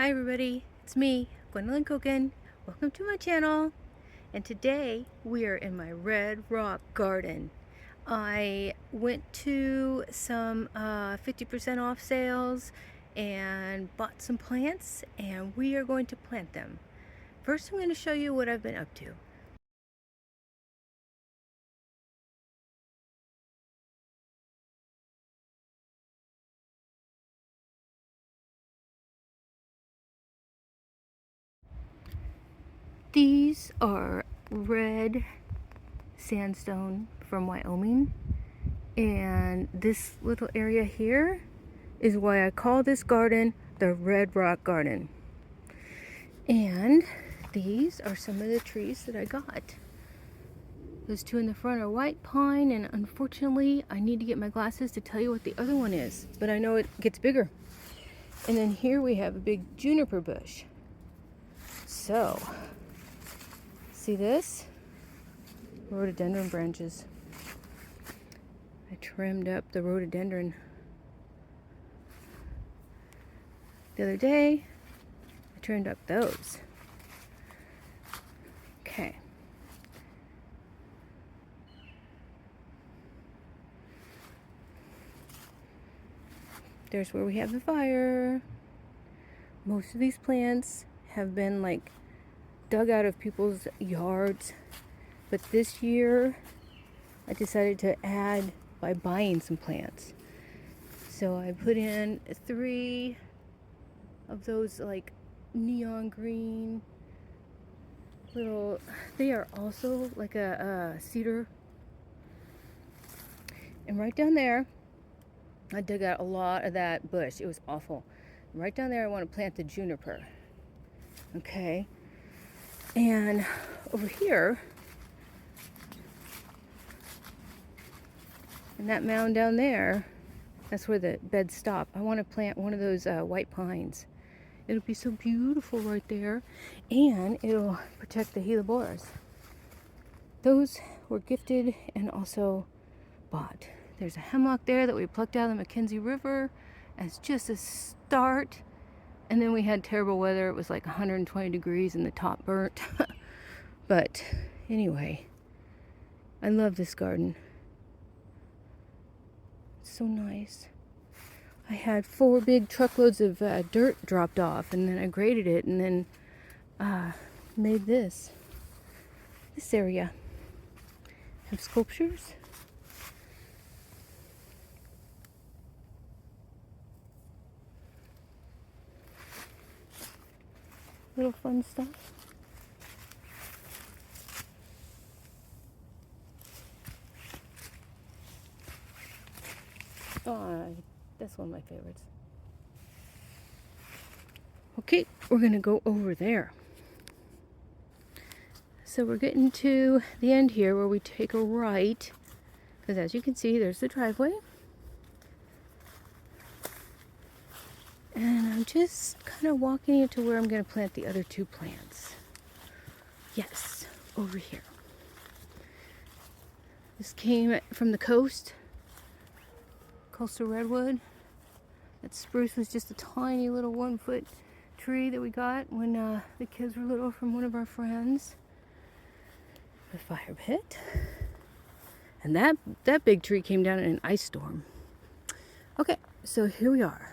Hi everybody, it's me, Gwendolyn Cookin. Welcome to my channel. And today we are in my Red Rock garden. I went to some 50% off sales and bought some plants, and we are going to plant them. First I'm going to show you what I've been up to. These are red sandstone from Wyoming, and this little area here is why I call this garden the Red Rock Garden. And these are some of the trees that I got. Those two in the front are white pine, and unfortunately I need to get my glasses to tell you what the other one is, but I know it gets bigger. And then here we have a big juniper bush. So, see this? Rhododendron branches. I trimmed up the rhododendron the other day. I trimmed up those. Okay. There's where we have the fire. Most of these plants have been like dug out of people's yards, but this year I decided to add by buying some plants. So I put in 3 of those like neon green little, they are also like a cedar. And right down there, I dug out a lot of that bush. It was awful. Right down there I want to plant the juniper. Okay. And over here, in that mound down there, that's where the beds stop. I want to plant one of those white pines. It'll be so beautiful right there, and it'll protect the Helleborus. Those were gifted and also bought. There's a hemlock there that we plucked out of the McKenzie River as just a start. And then we had terrible weather. It was like 120 degrees and the top burnt. But anyway, I love this garden. It's so nice. I had 4 big truckloads of dirt dropped off, and then I graded it, and then made this area. Have sculptures. Little fun stuff. Oh, that's one of my favorites. Okay, we're gonna go over there. So we're getting to the end here where we take a right, because as you can see, there's the driveway. And I'm just kind of walking you to where I'm going to plant the other 2 plants. Yes, over here. This came from the coast, coastal redwood. That spruce was just a tiny little 1-foot tree that we got when the kids were little from one of our friends. The fire pit. And that big tree came down in an ice storm. Okay, so here we are.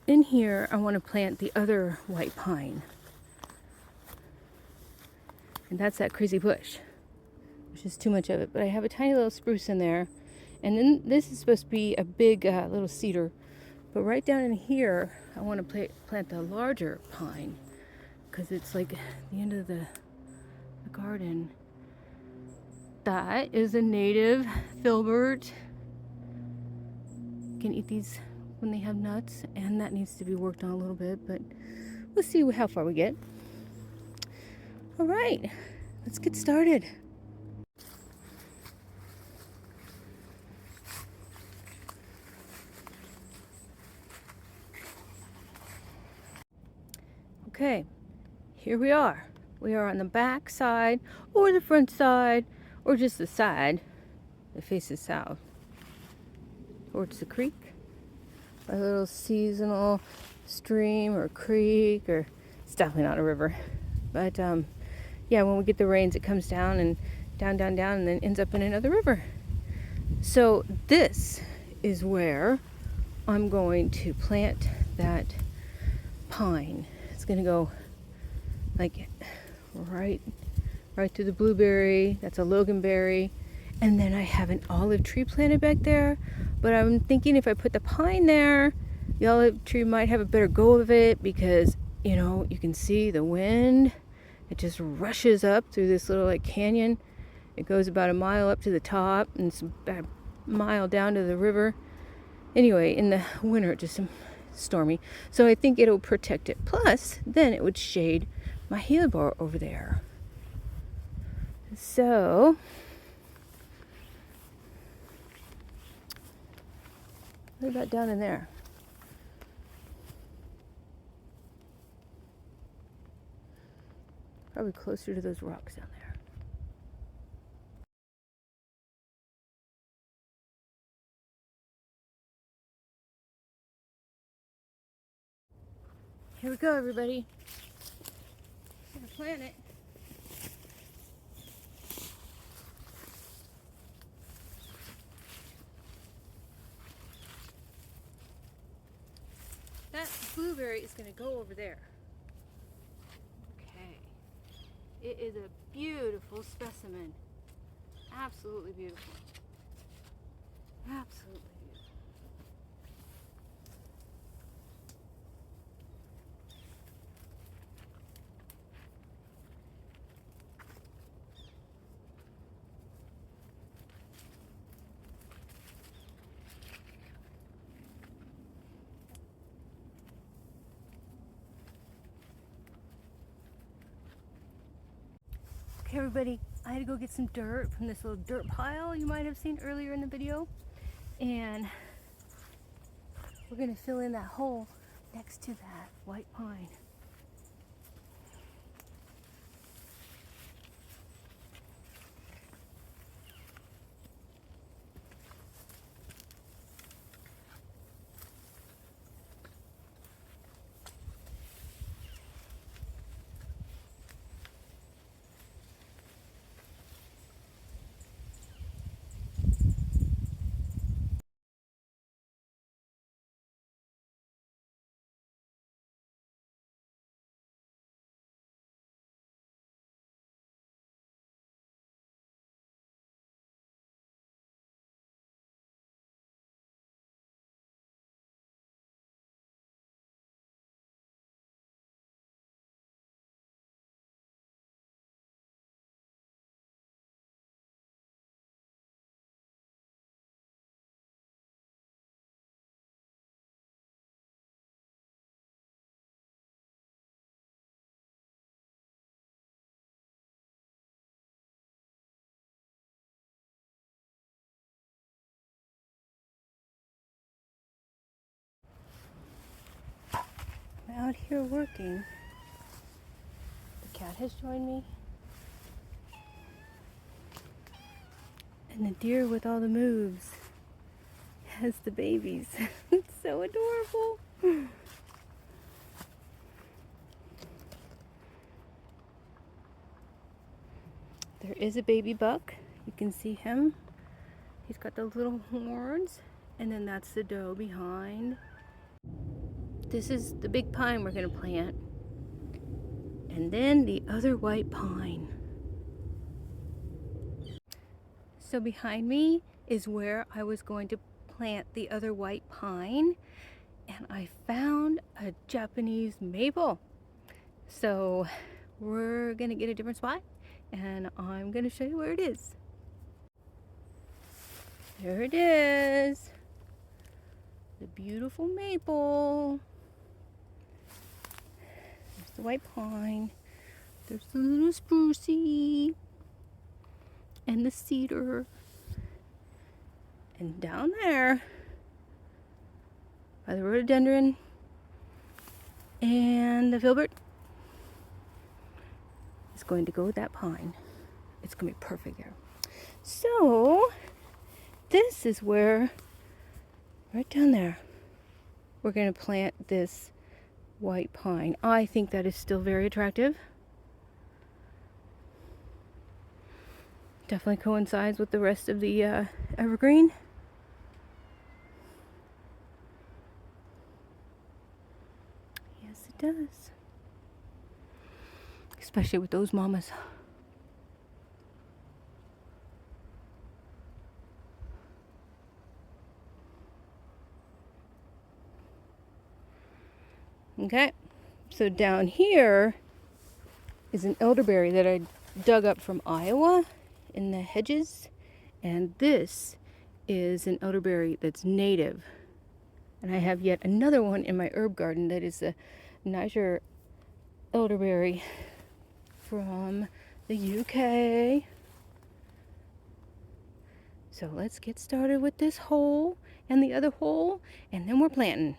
In here, I want to plant the other white pine. And that's that crazy bush, which is too much of it. But I have a tiny little spruce in there. And then this is supposed to be a big little cedar. But right down in here, I want to plant the larger pine, because it's like the end of the garden. That is a native filbert. You can eat these when they have nuts, and that needs to be worked on a little bit, but we'll see how far we get. All right, let's get started. Okay, here we are. We are on the back side, or the front side, or just the side that faces south towards the creek. A little seasonal stream or creek, or it's definitely not a river. But yeah, when we get the rains, it comes down and down, down, down, and then ends up in another river. So this is where I'm going to plant that pine. It's going to go like right through the blueberry. That's a loganberry. And then I have an olive tree planted back there. But I'm thinking if I put the pine there, the olive tree might have a better go of it because, you know, you can see the wind. It just rushes up through this little like canyon. It goes about a mile up to the top and it's about a mile down to the river. Anyway, in the winter it's just stormy. So I think it'll protect it. Plus, then it would shade my hellebore over there. So, what about down in there? Probably closer to those rocks down there. Here we go, everybody. Gonna plant it. That blueberry is gonna go over there. Okay. It is a beautiful specimen. Absolutely beautiful. Absolutely beautiful. Okay, everybody, I had to go get some dirt from this little dirt pile you might have seen earlier in the video. And we're gonna fill in that hole next to that white pine. I'm out here working. The cat has joined me. And the deer with all the moves has the babies. It's so adorable. There is a baby buck. You can see him. He's got the little horns. And then that's the doe behind. This is the big pine we're going to plant. And then the other white pine. So behind me is where I was going to plant the other white pine. And I found a Japanese maple. So we're going to get a different spot. And I'm going to show you where it is. There it is. The beautiful maple. There's the white pine. There's the little sprucey. And the cedar. And down there, by the rhododendron and the filbert, going to go with that pine. It's going to be perfect there. So this is where, right down there, we're going to plant this white pine. I think that is still very attractive. Definitely coincides with the rest of the evergreen. Yes, it does. Especially with those mamas. Okay, so down here is an elderberry that I dug up from Iowa in the hedges, and this is an elderberry that's native. And I have yet another one in my herb garden that is a Niger elderberry from the UK. So let's get started with this hole and the other hole, and then we're planting.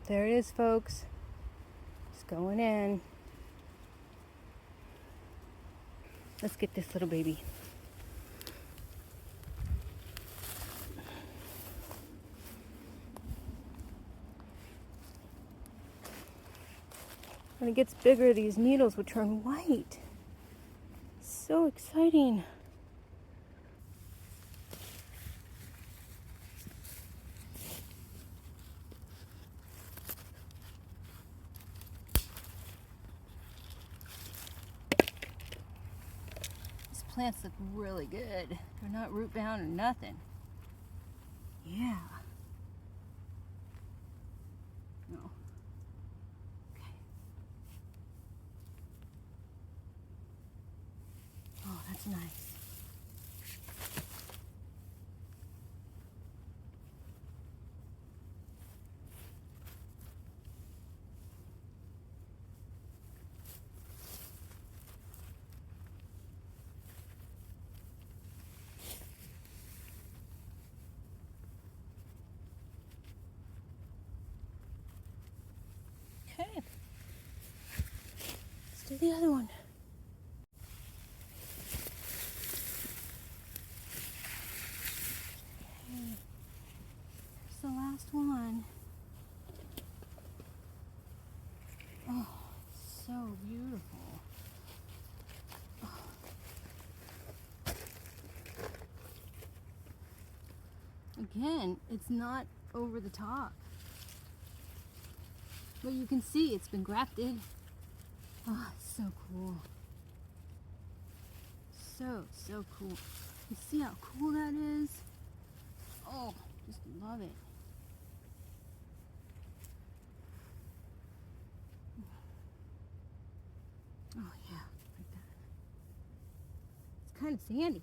There it is, folks. It's going in. Let's get this little baby. When it gets bigger, these needles will turn white. So exciting. These plants look really good. They're not root bound or nothing. Yeah. No. Okay. Oh, that's nice. Okay. Let's do the other one. Okay. Here's the last one. Oh, so beautiful. Oh. Again, it's not over the top. But you can see it's been grafted. Oh, it's so cool. So cool. You see how cool that is? Oh, just love it. Oh yeah, like that. It's kind of sandy.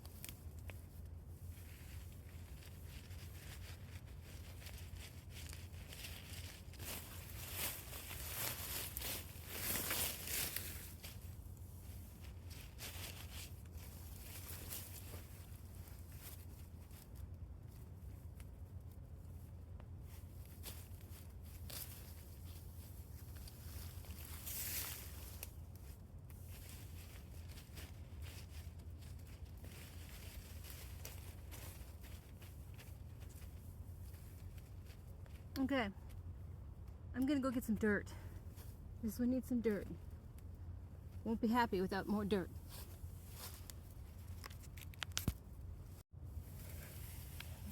Okay, I'm gonna go get some dirt. This one needs some dirt. Won't be happy without more dirt.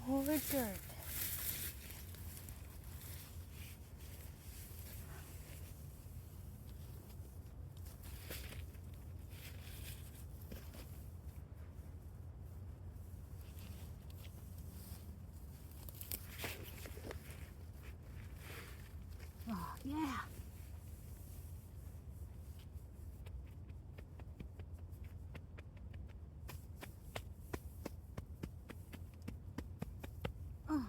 More dirt. Oh, yeah. Oh.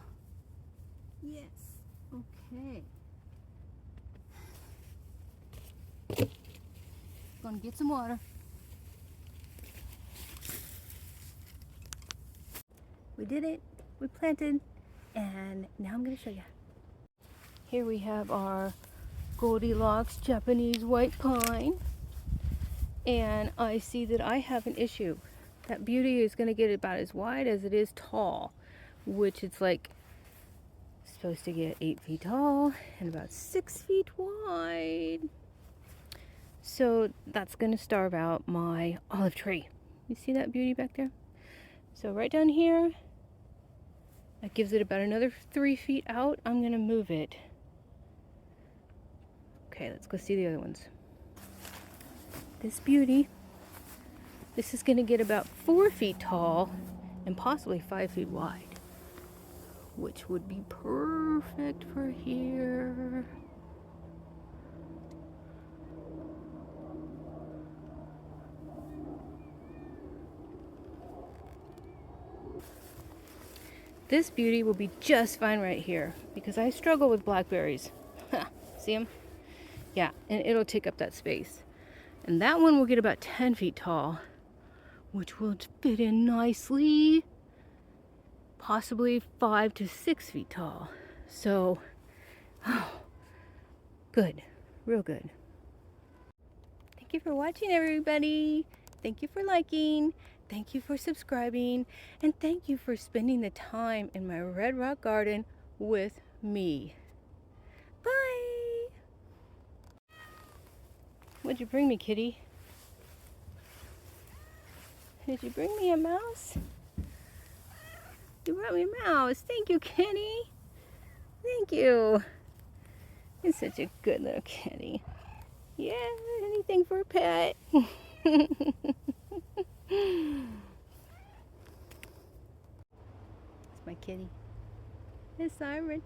gonna get some water. We did it. We planted, and now I'm gonna show you. Here we have our Goldilocks Japanese white pine, and I see that I have an issue. That beauty is gonna get about as wide as it is tall, which it's like supposed to get 8 feet tall and about 6 feet wide. So that's gonna starve out my olive tree. You see that beauty back there? So right down here, that gives it about another 3 feet out. I'm gonna move it. Okay, let's go see the other ones. This beauty, this is gonna get about 4 feet tall and possibly 5 feet wide, which would be perfect for here. This beauty will be just fine right here because I struggle with blackberries. See them? Yeah, and it'll take up that space. And that one will get about 10 feet tall, which will fit in nicely, possibly 5 to 6 feet tall. So, oh, good, real good. Thank you for watching, everybody. Thank you for liking. Thank you for subscribing, and thank you for spending the time in my Red Rock garden with me. Bye! What'd you bring me, kitty? Did you bring me a mouse? You brought me a mouse. Thank you, kitty. Thank you. You're such a good little kitty. Yeah, anything for a pet. It's my kitty. It's Siren.